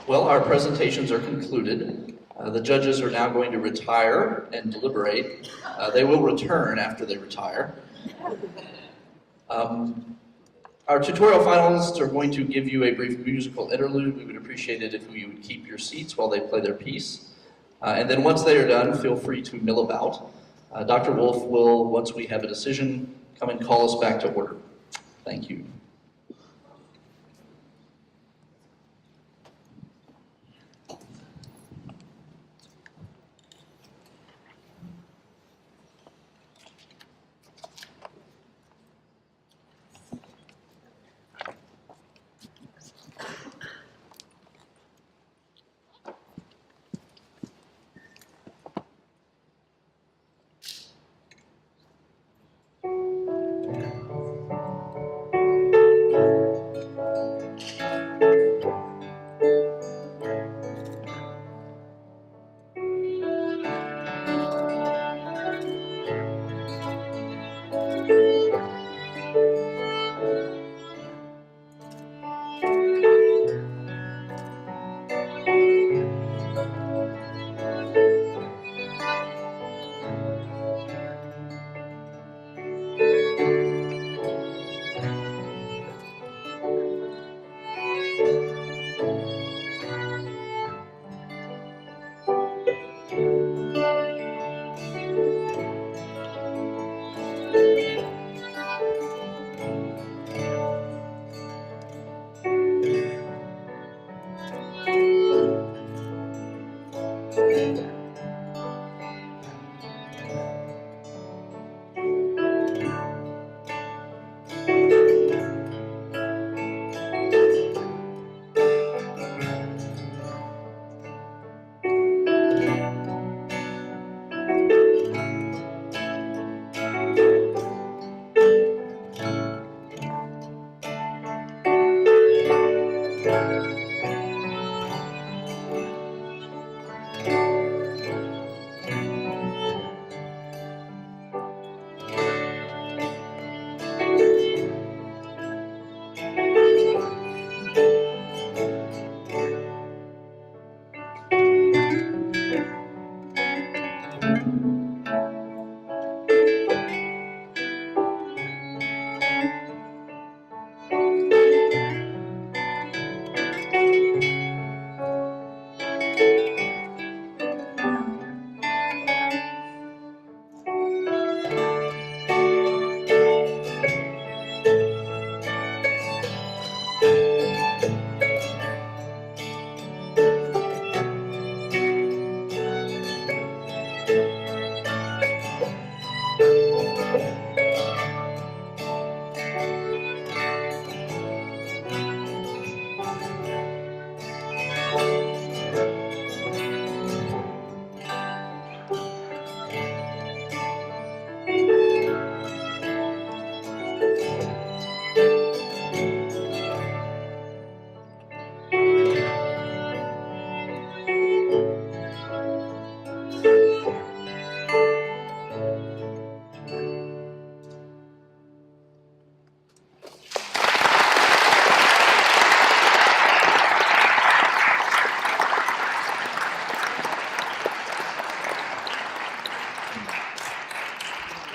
Well, our presentations are concluded. The judges are now going to retire and deliberate. They will return after they retire. Our tutorial finalists are going to give you a brief musical interlude. We would appreciate it if you would keep your seats while they play their piece. And then once they are done, feel free to mill about. Dr. Wolf will, once we have a decision, come and call us back to order. Thank you.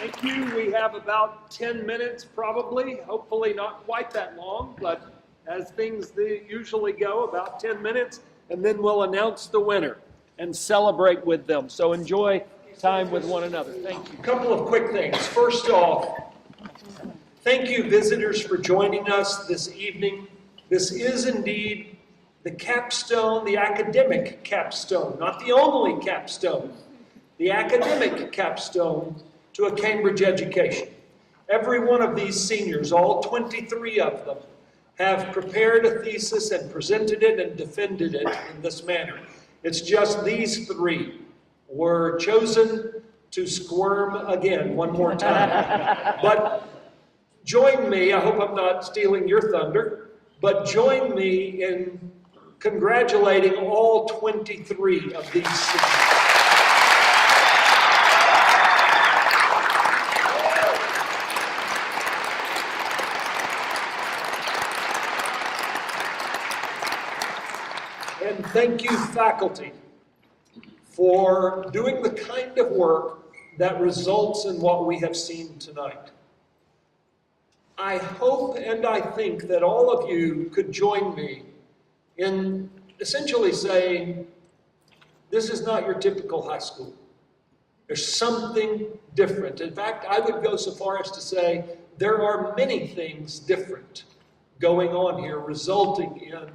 Thank you. We have about 10 minutes probably, hopefully not quite that long, but as things usually go, about 10 minutes, and then we'll announce the winner and celebrate with them. So enjoy time with one another. Thank you. A couple of quick things. First off, thank you visitors for joining us this evening. This is indeed the capstone, the academic capstone, not the only capstone, the academic capstone to a Cambridge education. Every one of these seniors, all 23 of them, have prepared a thesis and presented it and defended it in this manner. It's just these three were chosen to squirm again one more time. But join me, I hope I'm not stealing your thunder, but join me in congratulating all 23 of these seniors. And thank you, faculty, for doing the kind of work that results in what we have seen tonight. I hope and I think that all of you could join me in essentially saying, this is not your typical high school. There's something different. In fact, I would go so far as to say there are many things different going on here, resulting in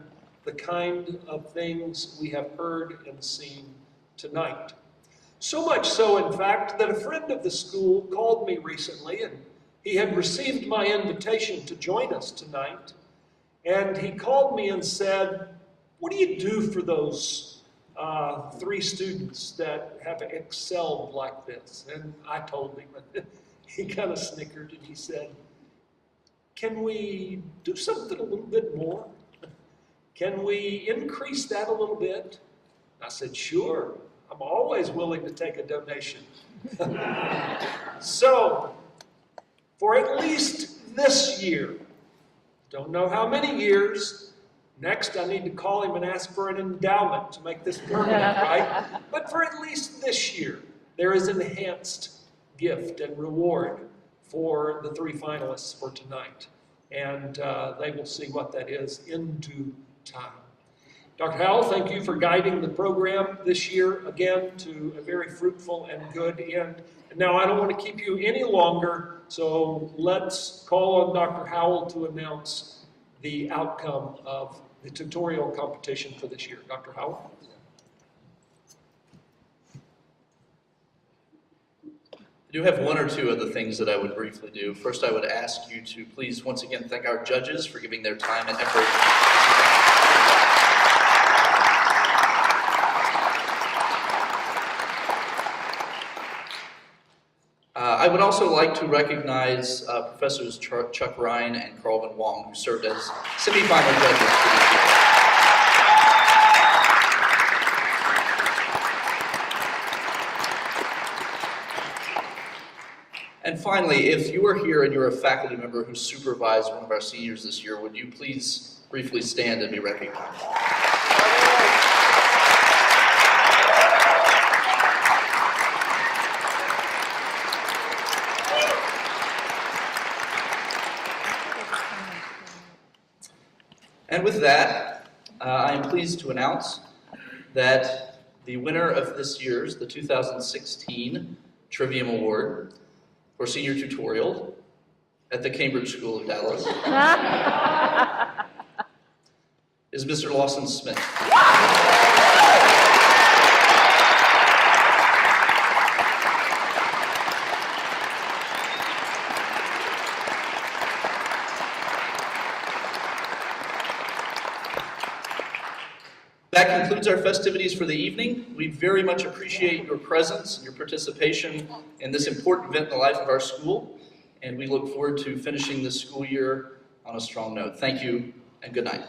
the kind of things we have heard and seen tonight. So much so, in fact, that a friend of the school called me recently, and he had received my invitation to join us tonight, and he called me and said, what do you do for those 3 students that have excelled like this? And I told him, and he kind of snickered, and he said, can we do something a little bit more? Can we increase that a little bit? I said, sure. I'm always willing to take a donation. So, for at least this year, don't know how many years, next I need to call him and ask for an endowment to make this permanent, right? But for at least this year, there is an enhanced gift and reward for the 3 finalists for tonight. And they will see what that is in due time. Dr. Howell, thank you for guiding the program this year, again, to a very fruitful and good end. And now I don't want to keep you any longer, so let's call on Dr. Howell to announce the outcome of the tutorial competition for this year. Dr. Howell? I do have 1 or 2 other things that I would briefly do. First, I would ask you to please once again thank our judges for giving their time and effort. I would also like to recognize Professors Chuck Ryan and Carlvin Wong, who served as semifinal judges for this year. And finally, if you are here and you're a faculty member who supervised one of our seniors this year, would you please briefly stand and be recognized? And with that, I am pleased to announce that the winner of this year's, the 2016 Trivium Award for Senior Tutorial at the Cambridge School of Dallas is Mr. Lawson Smith. That concludes our festivities for the evening. We very much appreciate your presence and your participation in this important event in the life of our school, and we look forward to finishing this school year on a strong note. Thank you, and good night.